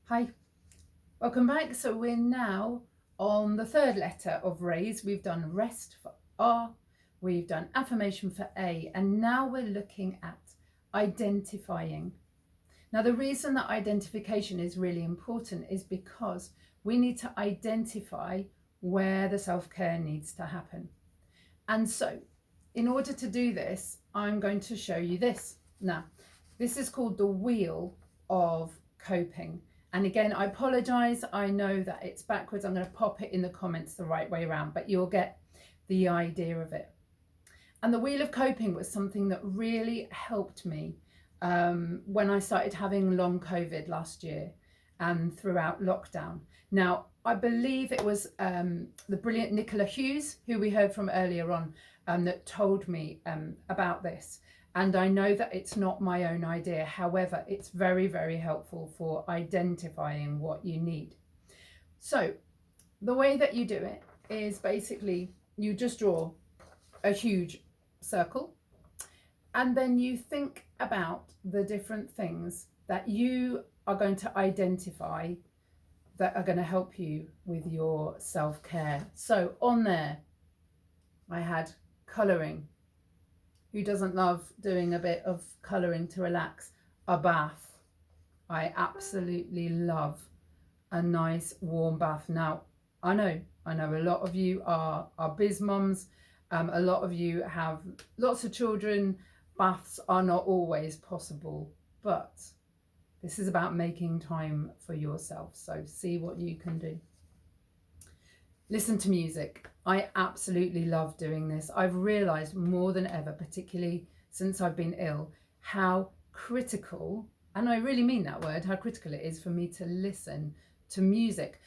Hi, welcome back. So we're now on the third letter of raise. We've done rest for R, we've done affirmation for A, and now we're looking at identifying. Now, the reason that identification is really important is because we need to identify where the self-care needs to happen. And so in order to do this, I'm going to show you this. Now, this is called the wheel of coping. And again, I apologize. I know that it's backwards. I'm going to pop it in the comments the right way around, but you'll get the idea of it. And the wheel of coping was something that really helped me when I started having long COVID last year and throughout lockdown. Now, I believe it was the brilliant Nicola Hughes, who we heard from earlier on, that told me about this. And I know that it's not my own idea. However, it's very, very helpful for identifying what you need. So the way that you do it is basically you just draw a huge circle, and then you think about the different things that you are going to identify that are going to help you with your self-care. So on there, I had colouring. Who doesn't love doing a bit of colouring to relax? A bath. I absolutely love a nice warm bath. Now, I know a lot of you are biz mums. A lot of you have lots of children. Baths are not always possible, but this is about making time for yourself. So see what you can do. Listen to music. I absolutely love doing this. I've realised more than ever, particularly since I've been ill, how critical, and I really mean that word, how critical it is for me to listen to music.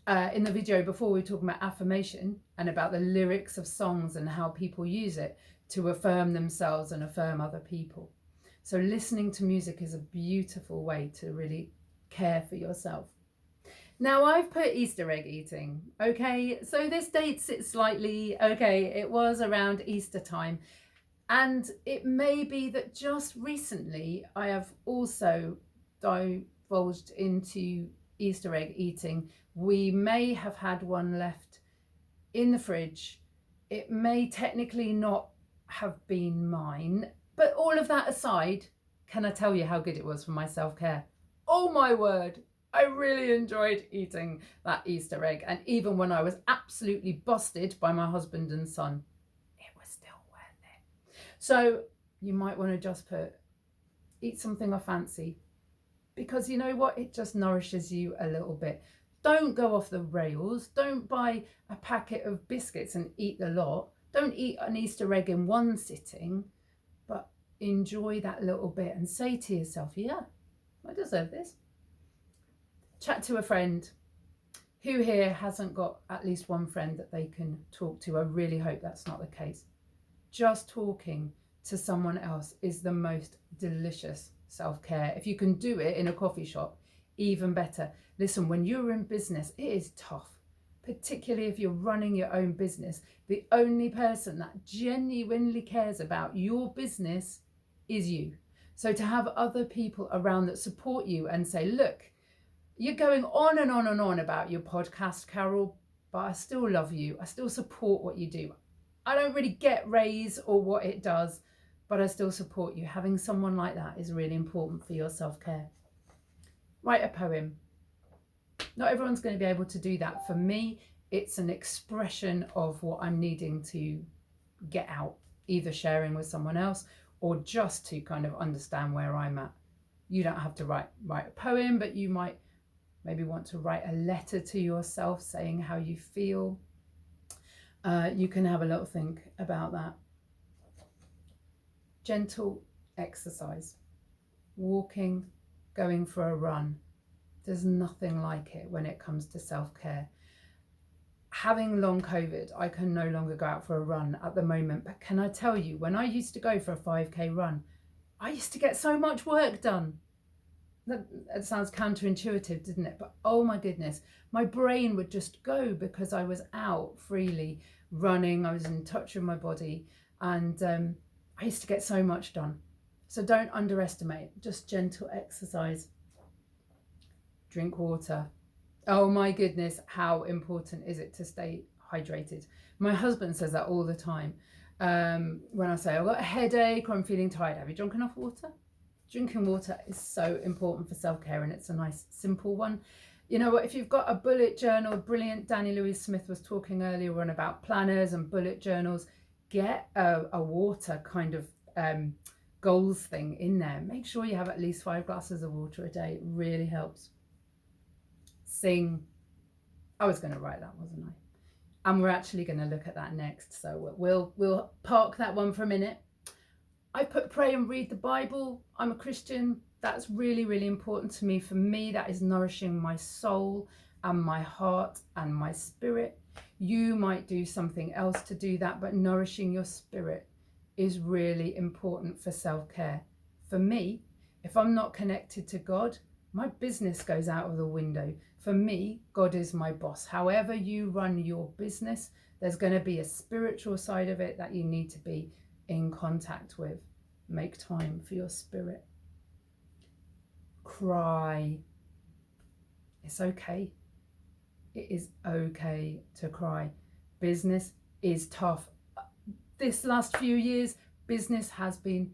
In the video before, we were talking about affirmation and about the lyrics of songs and how people use it to affirm themselves and affirm other people. So listening to music is a beautiful way to really care for yourself. Now, I've put Easter egg eating, okay? So this dates it slightly, okay? It was around Easter time. And it may be that just recently I have also divulged into Easter egg eating. We may have had one left in the fridge. It may technically not have been mine, but all of that aside, can I tell you how good it was for my self-care? Oh my word, I really enjoyed eating that Easter egg. And even when I was absolutely busted by my husband and son, it was still worth it. So you might want to just eat something I fancy, because you know what? It just nourishes you a little bit. Don't go off the rails. Don't buy a packet of biscuits and eat the lot. Don't eat an Easter egg in one sitting, but enjoy that little bit and say to yourself, yeah, I deserve this. Chat to a friend. Who here hasn't got at least one friend that they can talk to? I really hope that's not the case. Just talking to someone else is the most delicious self-care. If you can do it in a coffee shop, even better. Listen, when you're in business, it is tough, particularly if you're running your own business. The only person that genuinely cares about your business is you. So to have other people around that support you and say, look, you're going on and on and on about your podcast, Carol, but I still love you. I still support what you do. I don't really get Raise or what it does, but I still support you. Having someone like that is really important for your self-care. Write a poem. Not everyone's going to be able to do that. For me, it's an expression of what I'm needing to get out, either sharing with someone else or just to kind of understand where I'm at. You don't have to write a poem, but you might maybe want to write a letter to yourself saying how you feel. You can have a little think about that. Gentle exercise, walking, going for a run. There's nothing like it when it comes to self-care. Having long COVID, I can no longer go out for a run at the moment. But can I tell you, when I used to go for a 5K run, I used to get so much work done. That sounds counterintuitive, didn't it? But oh my goodness, my brain would just go because I was out freely running. I was in touch with my body, and I used to get so much done. So don't underestimate, just gentle exercise. drink water. Oh my goodness, how important is it to stay hydrated? My husband says that all the time. When I say I've got a headache or I'm feeling tired, have you drunk enough water? Drinking water is so important for self-care, and it's a nice simple one. You know what, if you've got a bullet journal, brilliant, Danny Louise Smith was talking earlier on about planners and bullet journals, get a water kind of goals thing in there. Make sure you have at least 5 glasses of water a day. It really helps. Sing. I was going to write that, wasn't I? And we're actually going to look at that next, so we'll park that one for a minute. I put pray and read the Bible. I'm a Christian. That's really, really important to me. For me, that is nourishing my soul and my heart and my spirit. You might do something else to do that, but nourishing your spirit is really important for self-care. For me, if I'm not connected to God, my business goes out of the window. For me, God is my boss. However you run your business, there's going to be a spiritual side of it that you need to be in contact with. Make time for your spirit. Cry. It's okay. It is okay to cry. Business is tough. This last few years, business has been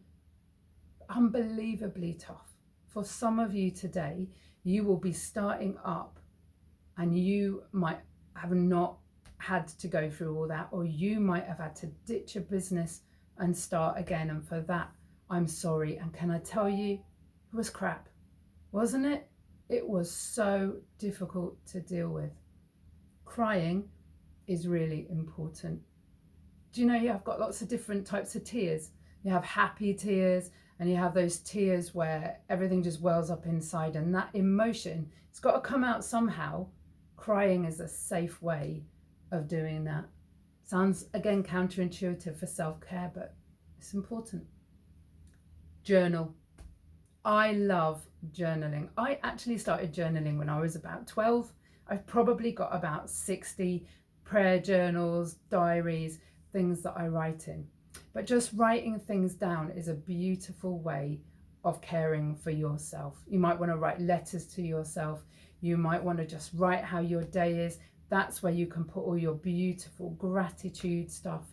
unbelievably tough. For some of you today, you will be starting up and you might have not had to go through all that, or you might have had to ditch a business and start again. And for that, I'm sorry. And can I tell you, it was crap, wasn't it? It was so difficult to deal with. Crying is really important. Do you know you have got lots of different types of tears? You have happy tears, and you have those tears where everything just wells up inside, and that emotion, it's got to come out somehow. Crying is a safe way of doing that. Sounds, again, counterintuitive for self-care, but it's important. Journal. I love journaling. I actually started journaling when I was about 12. I've probably got about 60 prayer journals, diaries, things that I write in. But just writing things down is a beautiful way of caring for yourself. You might want to write letters to yourself. You might want to just write how your day is. That's where you can put all your beautiful gratitude stuff.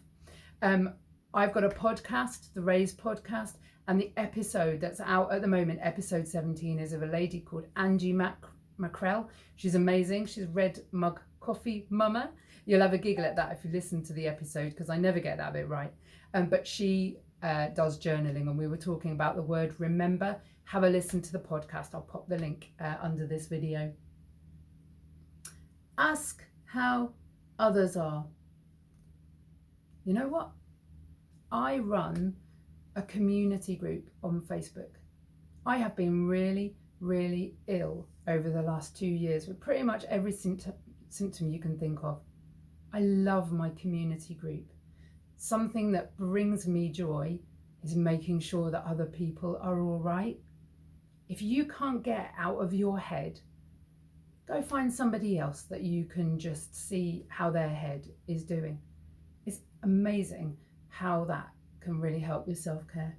I've got a podcast, the Raise podcast, and the episode that's out at the moment, episode 17, is of a lady called Angie McCrell. She's amazing. She's Red Mug Coffee Mama. You'll have a giggle at that if you listen to the episode, because I never get that bit right. But she does journaling, and we were talking about the word remember. Have a listen to the podcast. I'll pop the link under this video. Ask how others are. You know what? I run a community group on Facebook. I have been really, really ill over the last 2 years with pretty much every symptom you can think of. I love my community group. Something that brings me joy is making sure that other people are all right. If you can't get out of your head, go find somebody else that you can just see how their head is doing. It's amazing how that can really help your self-care.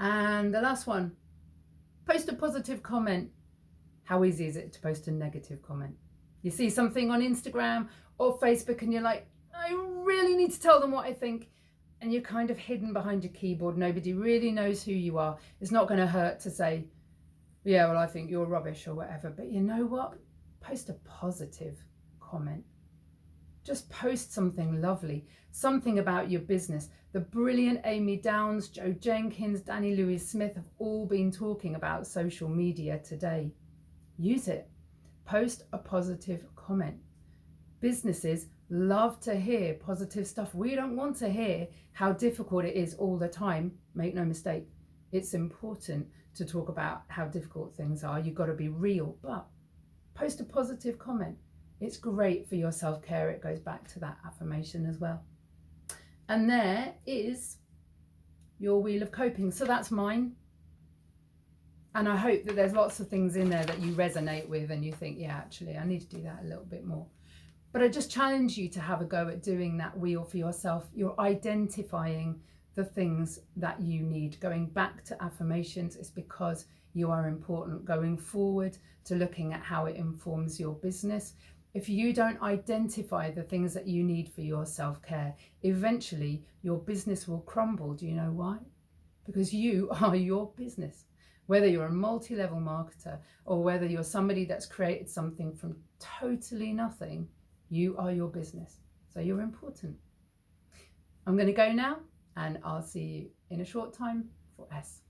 And the last one, post a positive comment. How easy is it to post a negative comment? You see something on Instagram or Facebook and you're like, I really need to tell them what I think. And you're kind of hidden behind your keyboard. Nobody really knows who you are. It's not going to hurt to say, yeah, well, I think you're rubbish or whatever. But you know what? Post a positive comment. Just post something lovely, something about your business. The brilliant Amy Downs, Joe Jenkins, Danny Louise Smith have all been talking about social media today. Use it. Post a positive comment. Businesses love to hear positive stuff. We don't want to hear how difficult it is all the time. Make no mistake. It's important to talk about how difficult things are. You've got to be real, but post a positive comment. It's great for your self-care. It goes back to that affirmation as well. And there is your wheel of coping. So that's mine. And I hope that there's lots of things in there that you resonate with and you think, yeah, actually, I need to do that a little bit more. But I just challenge you to have a go at doing that wheel for yourself. You're identifying the things that you need. Going back to affirmations is because you are important. Going forward to looking at how it informs your business. If you don't identify the things that you need for your self-care, eventually your business will crumble. Do you know why? Because you are your business. Whether you're a multi-level marketer or whether you're somebody that's created something from totally nothing, you are your business. So you're important. I'm going to go now, and I'll see you in a short time for S.